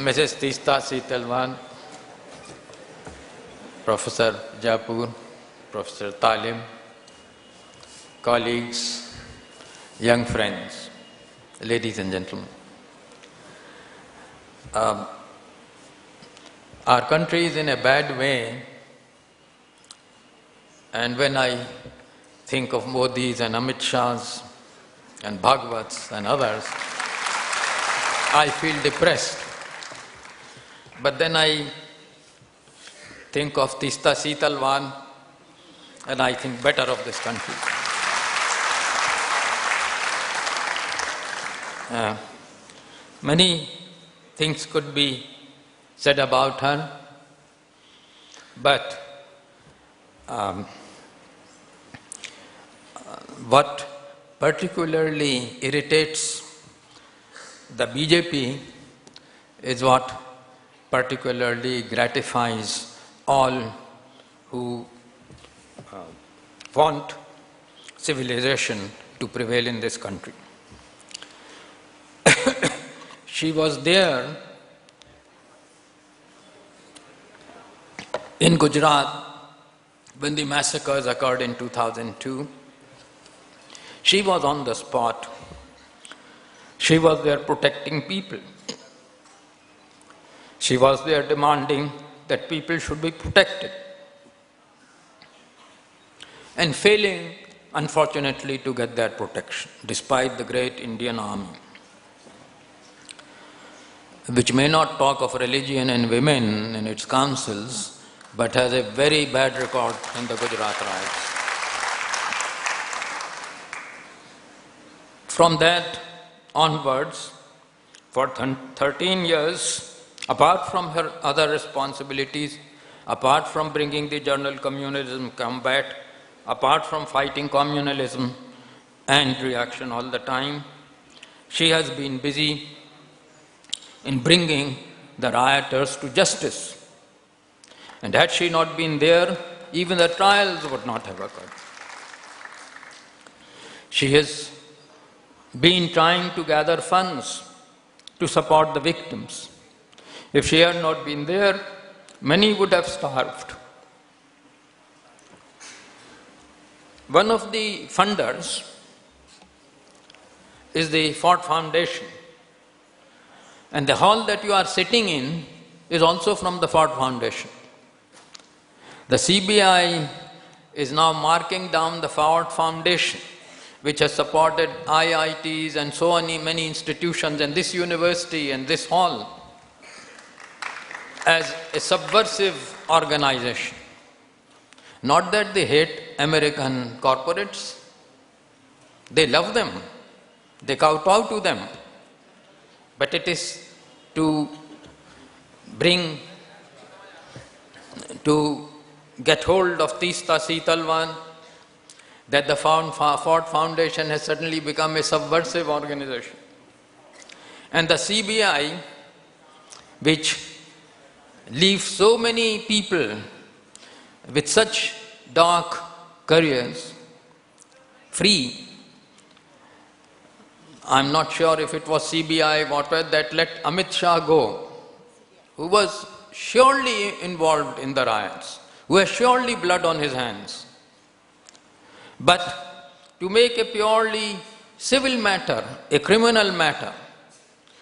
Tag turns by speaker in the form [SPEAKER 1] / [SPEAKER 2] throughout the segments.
[SPEAKER 1] Mrs. Teesta Seetalwan, Professor Jaipur, Professor Talim, colleagues, young friends, ladies and gentlemen. Our country is in a bad way, and when I think of Modi's and Amit Shah's and Bhagwat's and others, I feel depressed. But then I think of Teesta Seetalwan and I think better of this country. Many things could be said about her, but what particularly irritates the BJP is what particularly gratifies all who want civilization to prevail in this country. She was there in Gujarat when the massacres occurred in 2002. She was on the spot. She was there protecting people. She was there demanding that people should be protected. And failing, unfortunately, to get that protection, despite the great Indian army, which may not talk of religion and women in its councils, but has a very bad record in the Gujarat riots. From that onwards, for 13 years, apart from her other responsibilities, apart from bringing the journal Communalism Combat, apart from fighting communalism and reaction all the time, she has been busy in bringing the rioters to justice. And had she not been there, even the trials would not have occurred. She has been trying to gather funds to support the victims. If she had not been there, many would have starved. One of the funders is the Ford Foundation. And the hall that you are sitting in is also from the Ford Foundation. The CBI is now marking down the Ford Foundation, which has supported IITs and so many institutions and this university and this hall, as a subversive organization. Not that they hate American corporates, they love them, they kowtow to them, but it is to get hold of Teesta Seetalwan that the Ford Foundation has suddenly become a subversive organization. And the CBI, which leaves so many people with such dark careers free. I'm not sure if it was CBI that let Amit Shah go, who was surely involved in the riots, who has surely blood on his hands. But to make a purely civil matter, a criminal matter,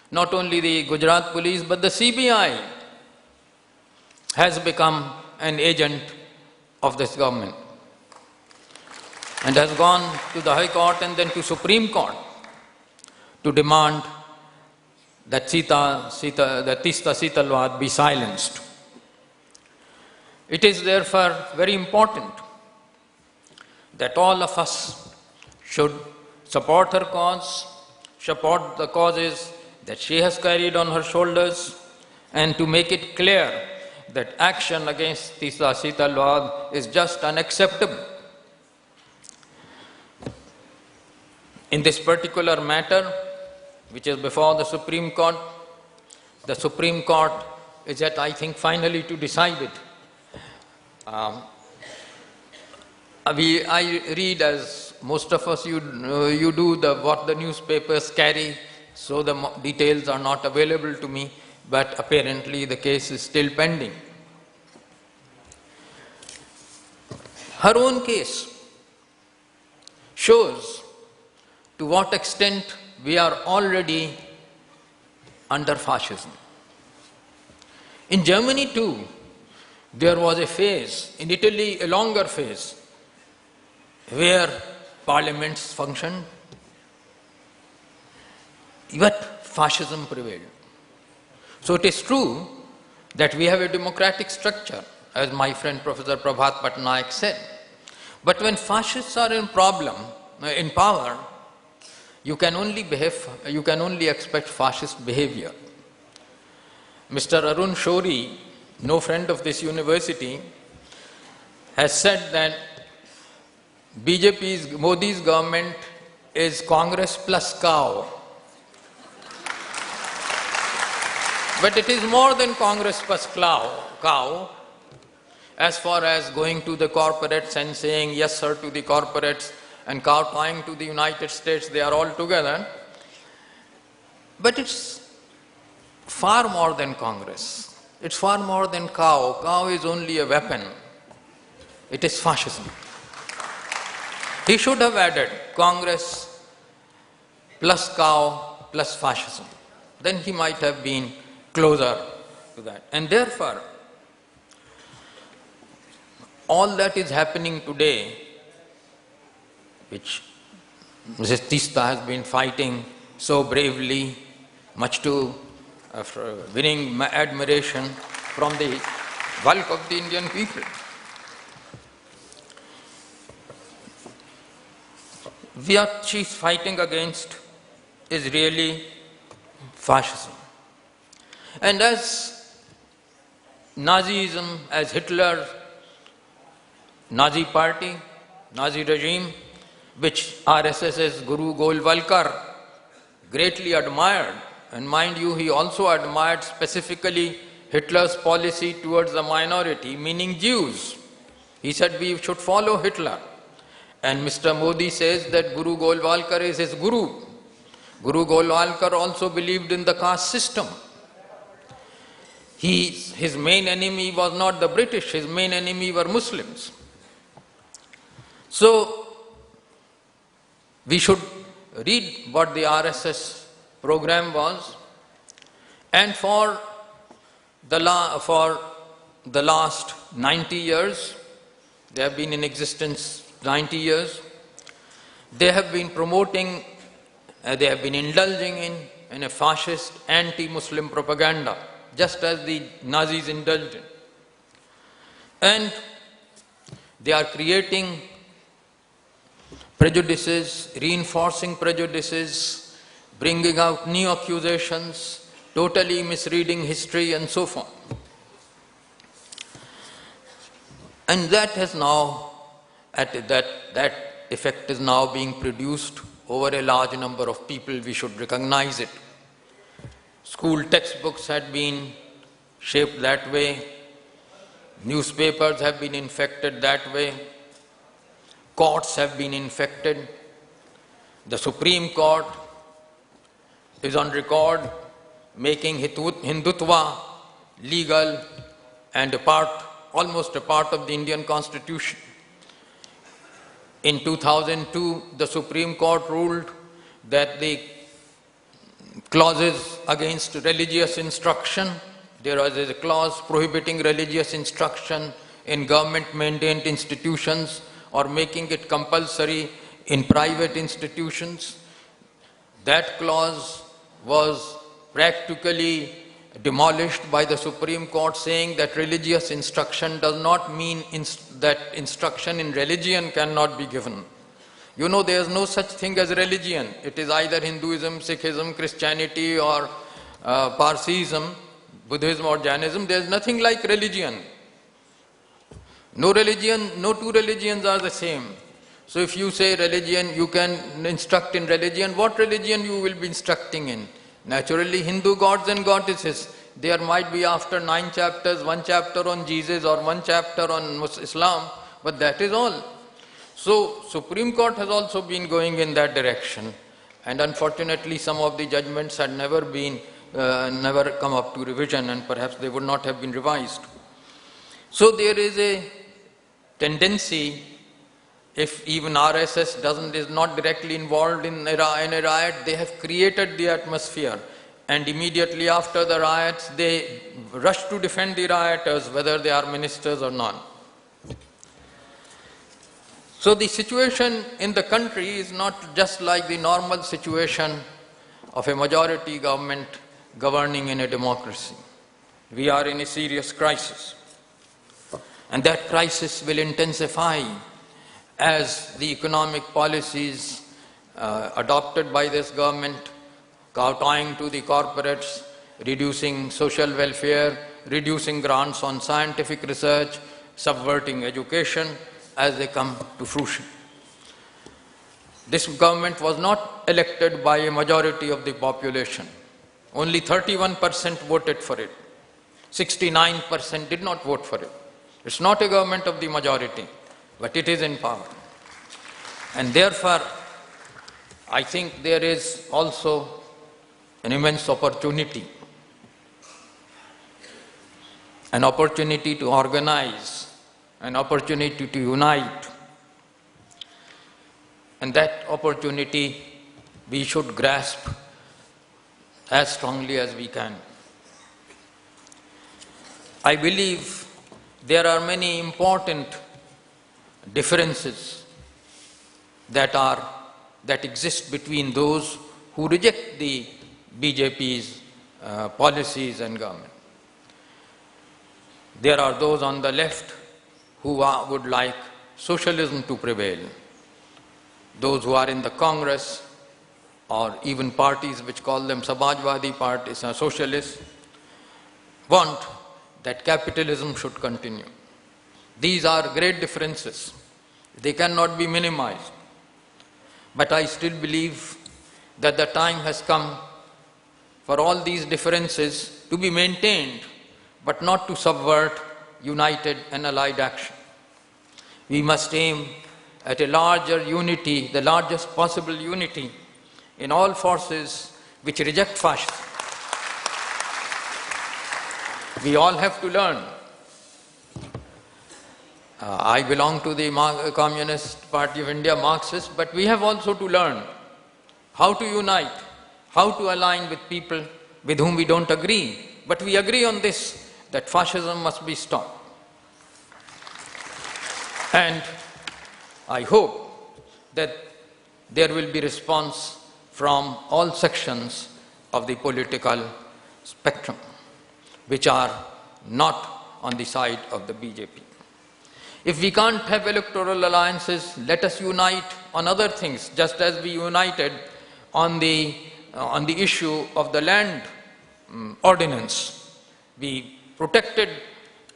[SPEAKER 1] not only the Gujarat police but the CBI has become an agent of this government and has gone to the High Court and then to Supreme Court to demand that Teesta Seetalwan be silenced. It is therefore very important that all of us should support her cause, support the causes that she has carried on her shoulders, and to make it clear that action against Teesta Seetalwan is just unacceptable. In this particular matter, which is before the Supreme Court is yet, I think, finally to decide it. I read, as most of us, you do what the newspapers carry, so the details are not available to me. but apparently the case is still pending. Her own case shows to what extent we are already under fascism. In Germany too, there was a phase, in Italy a longer phase, where parliaments functioned, but fascism prevailed. So it is true that we have a democratic structure, as my friend Professor Prabhat Patnaik said. But when fascists are in power, you can only expect fascist behavior. Mr. Arun Shourie, no friend of this university, has said that Modi's government is Congress plus cow. But it is more than Congress plus cow, as far as going to the corporates and saying yes sir to the corporates and kowtowing to the United States, they are all together. But it's far more than Congress. It's far more than cow. Cow is only a weapon. It is fascism. He should have added Congress plus cow plus fascism. Then he might have been closer to that. And therefore, all that is happening today, which Mrs. Tista has been fighting so bravely, much to winning admiration from the bulk of the Indian people. What she is fighting against is really fascism. And as Nazism, as Hitler, Nazi party, Nazi regime, which RSS's Guru Golwalkar greatly admired, and mind you, he also admired specifically Hitler's policy towards the minority, meaning Jews. He said we should follow Hitler. And Mr. Modi says that Guru Golwalkar is his guru. Guru Golwalkar also believed in the caste system. His main enemy was not the British, his main enemy were Muslims. So, we should read what the RSS program was, and for the last 90 years, they have been in existence 90 years, they have been promoting, they have been indulging in a fascist anti-Muslim propaganda, just as the Nazis indulged in. And they are creating prejudices, reinforcing prejudices, bringing out new accusations, totally misreading history and so forth. And that has now, that effect is now being produced over a large number of people. We should recognize it. School textbooks had been shaped that way. Newspapers have been infected that way. Courts have been infected. The Supreme Court is on record making Hindutva legal and almost a part of the Indian Constitution. In 2002, the Supreme Court ruled that the clauses against religious instruction, there was a clause prohibiting religious instruction in government-maintained institutions or making it compulsory in private institutions. That clause was practically demolished by the Supreme Court, saying that religious instruction does not mean that instruction in religion cannot be given. You know, there is no such thing as religion. It is either Hinduism, Sikhism, Christianity or Parsiism, Buddhism or Jainism. There is nothing like religion. No two religions are the same. So if you say religion, you can instruct in religion. What religion you will be instructing in? Naturally, Hindu gods and goddesses. There might be after 9 chapters, 1 chapter on Jesus or 1 chapter on Islam, but that is all. So, Supreme Court has also been going in that direction, and unfortunately some of the judgments had never been never come up to revision, and perhaps they would not have been revised. So there is a tendency, if even RSS is not directly involved in a riot, they have created the atmosphere, and immediately after the riots, they rush to defend the rioters, whether they are ministers or not. So the situation in the country is not just like the normal situation of a majority government governing in a democracy. We are in a serious crisis. And that crisis will intensify as the economic policies adopted by this government, kowtowing to the corporates, reducing social welfare, reducing grants on scientific research, subverting education, as they come to fruition. This government was not elected by a majority of the population. Only 31% voted for it. 69% did not vote for it. It's not a government of the majority, but it is in power. And therefore, I think there is also an immense opportunity. An opportunity to organize, an opportunity to unite. And that opportunity we should grasp as strongly as we can. I believe there are many important differences that exist between those who reject the BJP's policies and government. There are those on the left who would like socialism to prevail. Those who are in the Congress, or even parties which call them Samajwadi parties, socialists, want that capitalism should continue. These are great differences. They cannot be minimized. But I still believe that the time has come for all these differences to be maintained, but not to subvert united and allied action. We must aim at a larger unity, the largest possible unity in all forces which reject fascism. We all have to learn. I belong to the Communist Party of India, Marxist, but we have also to learn how to unite, how to align with people with whom we don't agree. But we agree on this, that fascism must be stopped. And I hope that there will be response from all sections of the political spectrum, which are not on the side of the BJP. If we can't have electoral alliances, let us unite on other things, just as we united on the issue of the land ordinance. We protected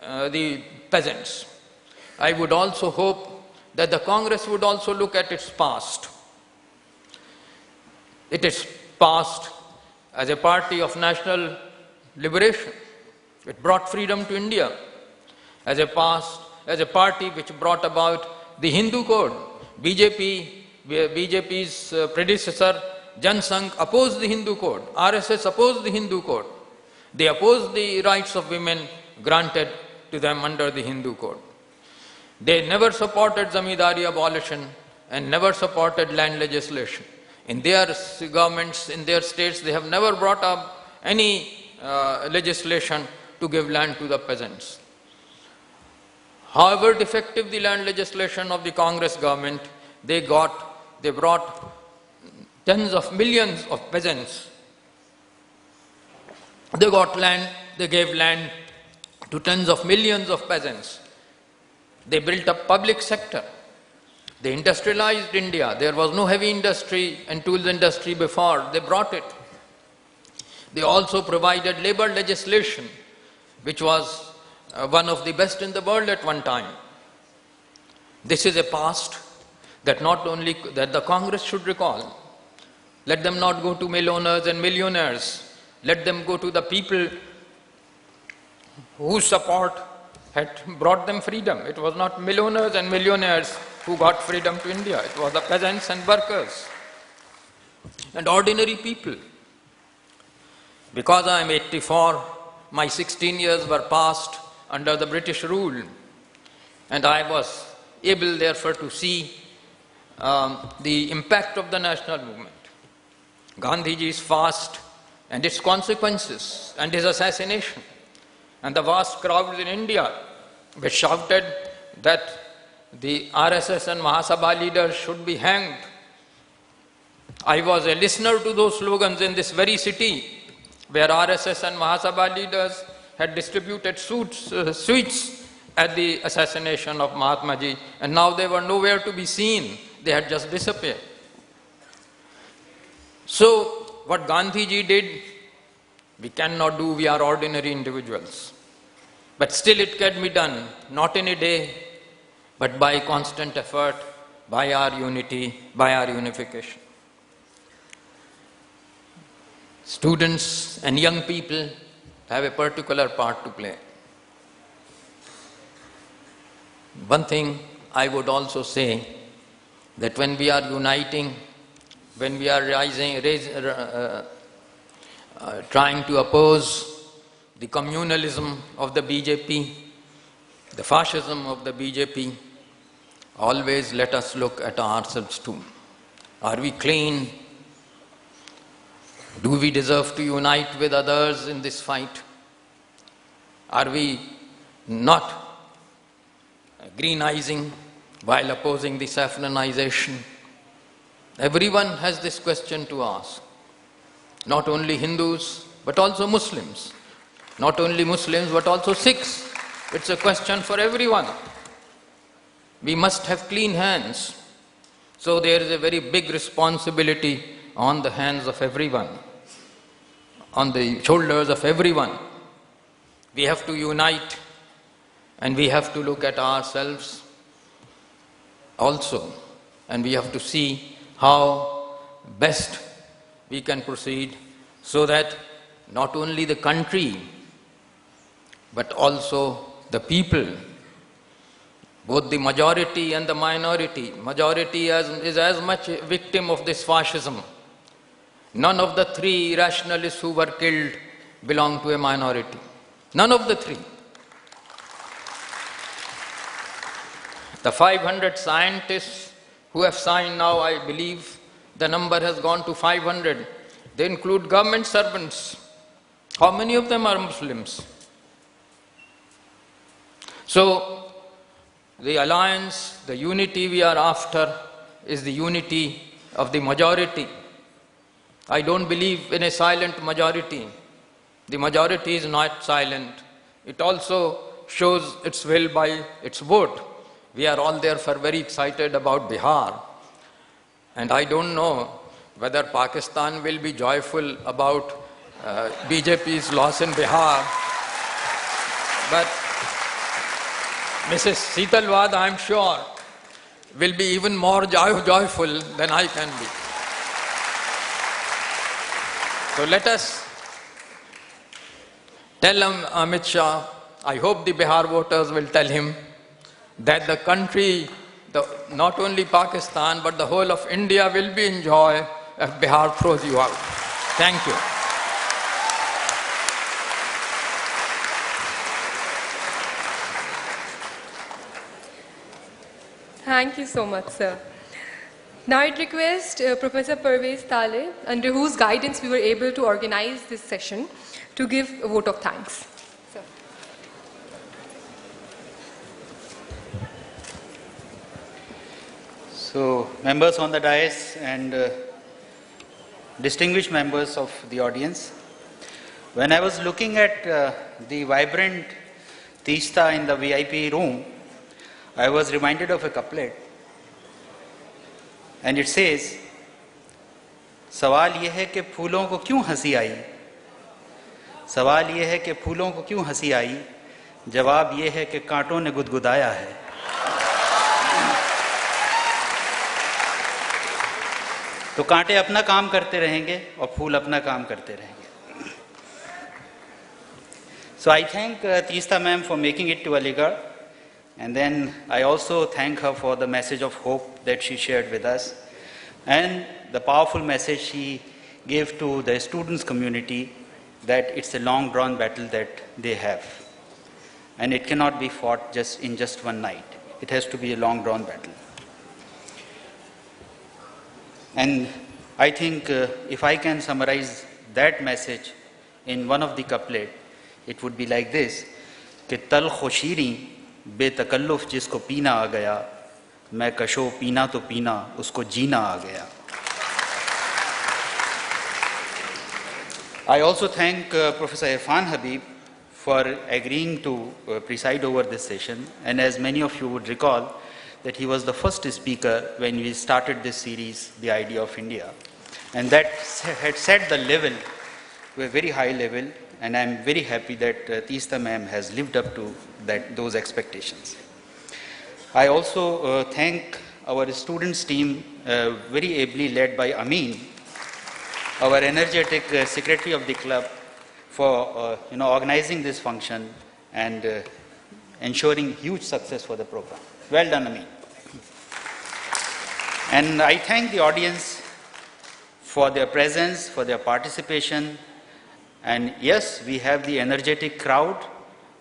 [SPEAKER 1] the peasants. I would also hope that the Congress would also look at its past. It is past as a party of national liberation. It brought freedom to India. As a party which brought about the Hindu Code. BJP's predecessor, Jan Sangh, opposed the Hindu Code. RSS opposed the Hindu Code. They opposed the rights of women granted to them under the Hindu Code. They never supported zamindari abolition and never supported land legislation. In their governments, in their states, they have never brought up any legislation to give land to the peasants. However defective the land legislation of the Congress government, they brought tens of millions of peasants. They got land, they gave land to tens of millions of peasants. They built up public sector. They industrialized India. There was no heavy industry and tools industry before. They brought it. They also provided labor legislation, which was one of the best in the world at one time. This is a past that that the Congress should recall. Let them not go to millionaires and millionaires. Let them go to the people whose support had brought them freedom. It was not millionaires and millionaires who got freedom to India. It was the peasants and workers and ordinary people. Because I am 84, my 16 years were passed under the British rule, and I was able therefore to see the impact of the national movement. Gandhiji's fast and its consequences and his assassination, and the vast crowds in India which shouted that the RSS and Mahasabha leaders should be hanged. I was a listener to those slogans in this very city where RSS and Mahasabha leaders had distributed sweets at the assassination of Mahatma Ji, and now they were nowhere to be seen. They had just disappeared. So, what Gandhiji did, we cannot do, we are ordinary individuals. But still it can be done, not in a day, but by constant effort, by our unity, by our unification. Students and young people have a particular part to play. One thing I would also say, that when we are uniting, when we are trying to oppose the communalism of the BJP, the fascism of the BJP, always let us look at ourselves too. Are we clean? Do we deserve to unite with others in this fight? Are we not greenizing while opposing the saffronization? Everyone has this question to ask. Not only Hindus, but also Muslims. Not only Muslims, but also Sikhs. It's a question for everyone. We must have clean hands. So there is a very big responsibility on the hands of everyone, on the shoulders of everyone. We have to unite, and we have to look at ourselves also, and we have to see how best we can proceed so that not only the country but also the people, both the majority and the minority. Majority is as much a victim of this fascism. None of the three rationalists who were killed belong to a minority. None of the three. The 500 scientists who have signed now, I believe the number has gone to 500. They include government servants. How many of them are Muslims? So, the alliance, the unity we are after is the unity of the majority. I don't believe in a silent majority. The majority is not silent. It also shows its will by its vote. We are all therefore very excited about Bihar. And I don't know whether Pakistan will be joyful about BJP's loss in Bihar. But Mrs. Seetalwad, I am sure, will be even more joyful than I can be. So let us tell Amit Shah, I hope the Bihar voters will tell him that the country, not only Pakistan, but the whole of India will be in joy if Bihar throws you out. Thank you.
[SPEAKER 2] Thank you so much, sir. Now I'd request Professor Parvez Taleh, under whose guidance we were able to organize this session, to give a vote of thanks. Sir.
[SPEAKER 3] So, members on the dais and distinguished members of the audience, when I was looking at the vibrant Teesta in the VIP room, I was reminded of a couplet, and it says, सवाल ये है कि फूलों को क्यों हंसी आई, सवाल ये है कि फूलों को क्यों हंसी आई, जवाब ये है कि कांटों ने गुदगुदाया है. तो कांटे अपना काम करते रहेंगे और फूल अपना काम करते रहेंगे. So I thank Teesta ma'am for making it to Aligarh, and then I also thank her for the message of hope that she shared with us and the powerful message she gave to the students community that it's a long drawn battle that they have. And it cannot be fought in just one night. It has to be a long drawn battle. And I think if I can summarize that message in one of the couplet, it would be like this, कि तल खोशीरी बेतकल्लुफ जिसको पीना आ गया, मैं कशो पीना तो पीना उसको जीना आ गया. I also thank Professor Irfan Habib for agreeing to preside over this session, and as many of you would recall that he was the first speaker when we started this series, The Idea of India, and that had set the level to a very high level, and I am very happy that Teesta ma'am has lived up to those expectations. I also thank our students team, very ably led by Amin, our energetic secretary of the club, for organizing this function and ensuring huge success for the program. Well done, Amin. And I thank the audience for their presence, for their participation. And yes, we have the energetic crowd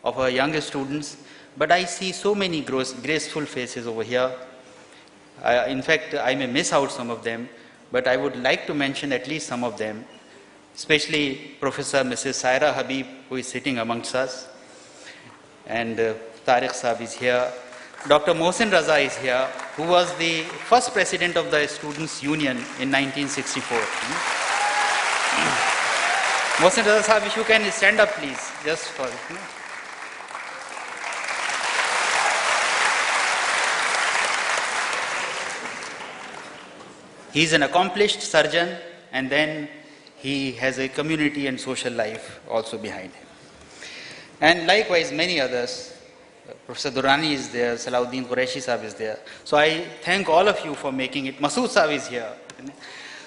[SPEAKER 3] of our young students, but I see so many graceful faces over here. In fact, I may miss out some of them, but I would like to mention at least some of them, especially Professor Mrs. Saira Habib, who is sitting amongst us, and Tariq Saab is here. Dr. Mohsin Raza is here, who was the first president of the Students' Union in 1964. Mohsin Raza Saab, if you can stand up, please, just for He is an accomplished surgeon, and then he has a community and social life also behind him. And likewise, many others. Professor Durrani is there, Salahuddin Qureshi Sahib is there. So I thank all of you for making it. Masood Sahib is here.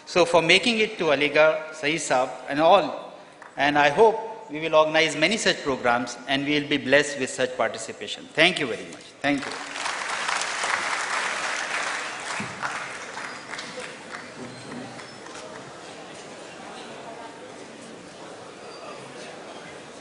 [SPEAKER 3] So for making it to Aligarh, Saeed Sahib and all. And I hope we will organize many such programs and we will be blessed with such participation. Thank you very much. Thank you.